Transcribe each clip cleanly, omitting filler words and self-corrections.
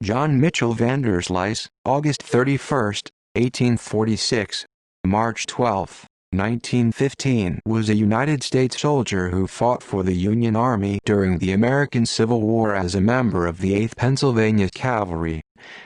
John Mitchell Vanderslice, August 31, 1846, March 12, 1915, was a United States soldier who fought for the Union Army during the American Civil War as a member of the 8th Pennsylvania Cavalry.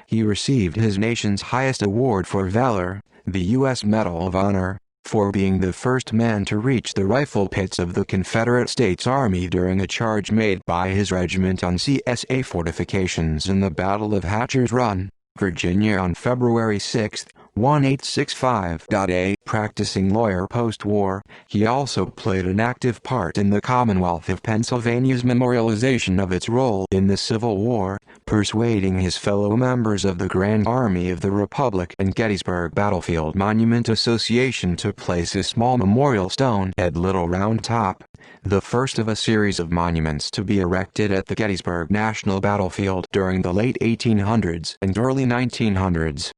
He received his nation's highest award for valor, the U.S. Medal of Honor, for being the first man to reach the rifle pits of the Confederate States Army during a charge made by his regiment on CSA fortifications in the Battle of Hatcher's Run, Virginia on February 6, 1865. A practicing lawyer post-war, he also played an active part in the Commonwealth of Pennsylvania's memorialization of its role in the Civil War, persuading his fellow members of the Grand Army of the Republic and Gettysburg Battlefield Monument Association to place a small memorial stone at Little Round Top, the first of a series of monuments to be erected at the Gettysburg National Battlefield during the late 1800s and early 1900s.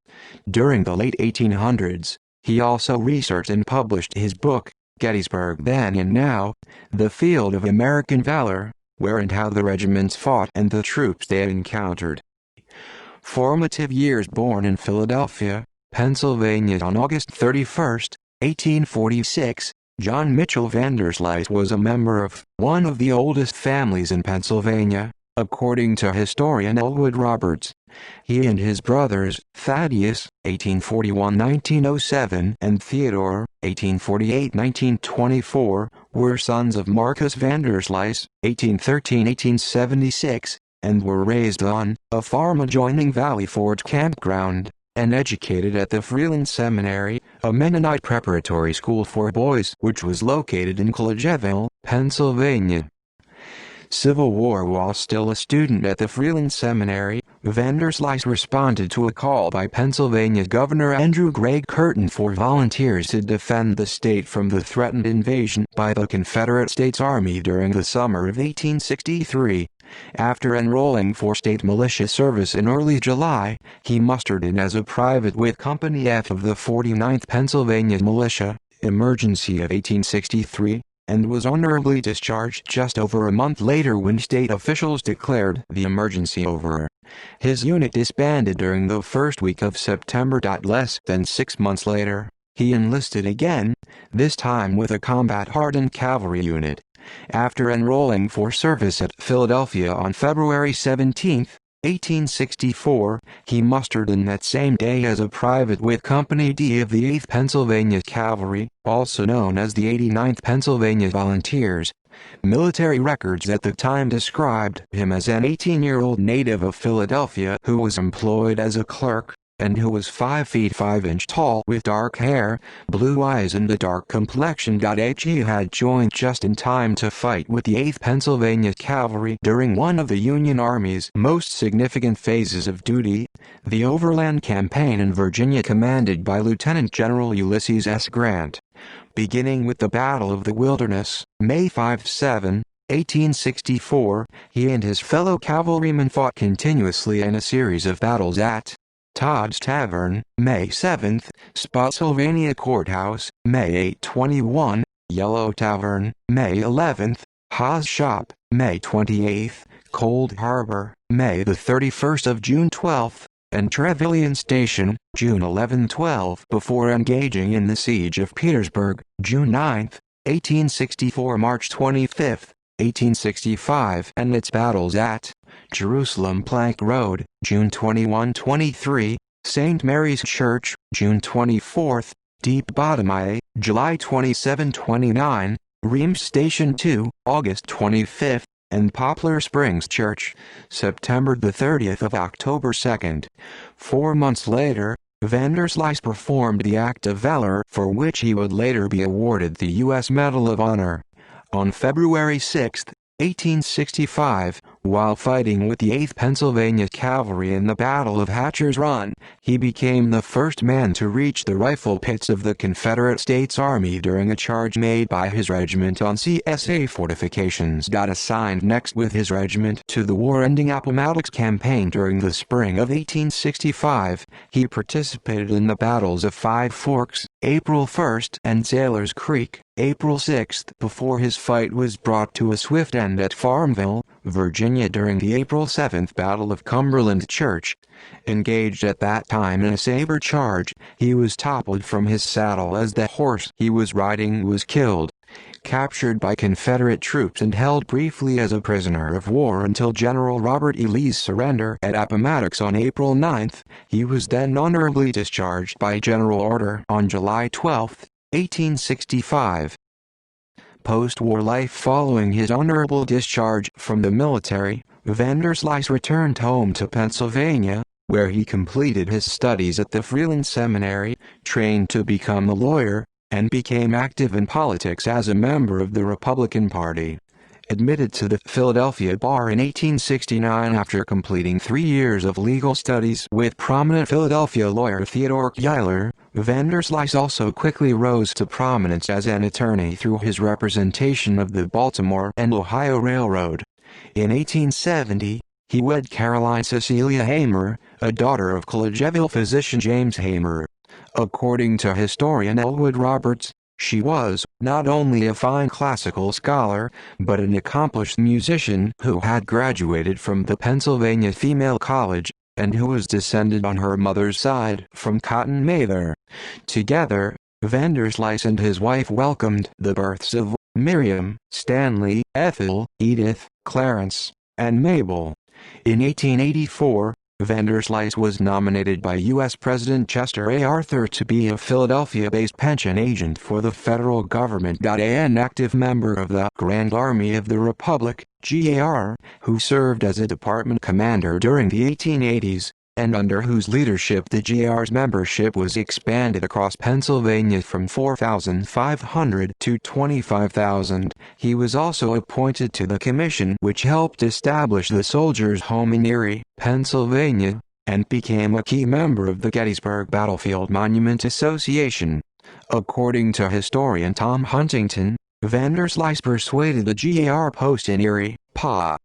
During the late 1800s, he also researched and published his book, Gettysburg Then and Now, The Field of American Valor, Where and How the Regiments Fought and the Troops They Encountered. Formative years. Born in Philadelphia, Pennsylvania on August 31, 1846, John Mitchell Vanderslice was a member of one of the oldest families in Pennsylvania, according to historian Elwood Roberts. He and his brothers, Thaddeus, 1841–1907, and Theodore, 1848–1924, were sons of Marcus Vanderslice, 1813–1876, and were raised on a farm adjoining Valley Forge Campground, and educated at the Freeland Seminary, a Mennonite preparatory school for boys which was located in Collegeville, Pennsylvania. Civil War. While still a student at the Freeland Seminary, Vanderslice responded to a call by Pennsylvania Governor Andrew Gregg Curtin for volunteers to defend the state from the threatened invasion by the Confederate States Army during the summer of 1863. After enrolling for state militia service in early July, he mustered in as a private with Company F of the 49th Pennsylvania Militia, Emergency of 1863, and was honorably discharged just over a month later when state officials declared the emergency over. His unit disbanded during the first week of September. Less than 6 months later, he enlisted again, this time with a combat-hardened cavalry unit. After enrolling for service at Philadelphia on February 17, 1864, he mustered in that same day as a private with Company D of the 8th Pennsylvania Cavalry, also known as the 89th Pennsylvania Volunteers. Military records at the time described him as an 18-year-old native of Philadelphia who was employed as a clerk, and who was 5 feet 5 inches tall with dark hair, blue eyes and a dark complexion. He had joined just in time to fight with the 8th Pennsylvania Cavalry during one of the Union Army's most significant phases of duty, the Overland Campaign in Virginia, commanded by Lieutenant General Ulysses S. Grant. Beginning with the Battle of the Wilderness, May 5–7, 1864, he and his fellow cavalrymen fought continuously in a series of battles at Todd's Tavern, May 7th, Spotsylvania Courthouse, May 8–21, Yellow Tavern, May 11th, Haas Shop, May 28th, Cold Harbor, May 31st, June 12th, and Trevilian Station, June 11–12, before engaging in the Siege of Petersburg, June 9, 1864, March 25, 1865, and its battles at Jerusalem Plank Road, June 21–23, St. Mary's Church, June 24, Deep Bottom, July 27–29, Reims Station 2, August 25, and Poplar Springs Church, September 30, October 2. 4 months later, Vanderslice performed the act of valor for which he would later be awarded the U.S. Medal of Honor. On February 6, 1865, while fighting with the 8th Pennsylvania Cavalry in the Battle of Hatcher's Run, he became the first man to reach the rifle pits of the Confederate States Army during a charge made by his regiment on CSA fortifications. Assigned next with his regiment to the war-ending Appomattox Campaign during the spring of 1865, he participated in the battles of Five Forks, April 1, and Sailor's Creek, April 6, before his fight was brought to a swift end at Farmville, Virginia during the April 7 Battle of Cumberland Church. Engaged at that time in a saber charge, he was toppled from his saddle as the horse he was riding was killed. Captured by Confederate troops and held briefly as a prisoner of war until General Robert E. Lee's surrender at Appomattox on April 9, he was then honorably discharged by general order on July 12, 1865. Post-war life. Following his honorable discharge from the military, Vanderslice returned home to Pennsylvania, where he completed his studies at the Freeland Seminary, trained to become a lawyer, and became active in politics as a member of the Republican Party. Admitted to the Philadelphia bar in 1869 after completing 3 years of legal studies with prominent Philadelphia lawyer Theodore Cuyler, Vanderslice also quickly rose to prominence as an attorney through his representation of the Baltimore and Ohio Railroad. In 1870, he wed Caroline Cecilia Hamer, a daughter of Collegeville physician James Hamer. According to historian Elwood Roberts, she was not only a fine classical scholar, but an accomplished musician who had graduated from the Pennsylvania Female College, and who was descended on her mother's side from Cotton Mather. Together, Vanderslice and his wife welcomed the births of Miriam, Stanley, Ethel, Edith, Clarence, and Mabel. In 1884, Vanderslice was nominated by U.S. President Chester A. Arthur to be a Philadelphia-based pension agent for the federal government. An active member of the Grand Army of the Republic, GAR, who served as a department commander during the 1880s, and under whose leadership the GAR's membership was expanded across Pennsylvania from 4,500 to 25,000. He was also appointed to the commission which helped establish the Soldiers' Home in Erie, Pennsylvania, and became a key member of the Gettysburg Battlefield Monument Association. According to historian Tom Huntington, Vanderslice persuaded the GAR post in Erie, PA,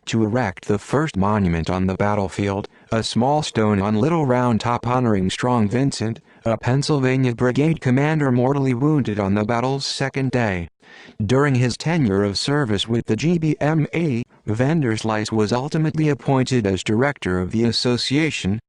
to erect the first monument on the battlefield, a small stone on Little Round Top honoring Strong Vincent, a Pennsylvania brigade commander mortally wounded on the battle's second day. During his tenure of service with the GBMA, Vanderslice was ultimately appointed as director of the association,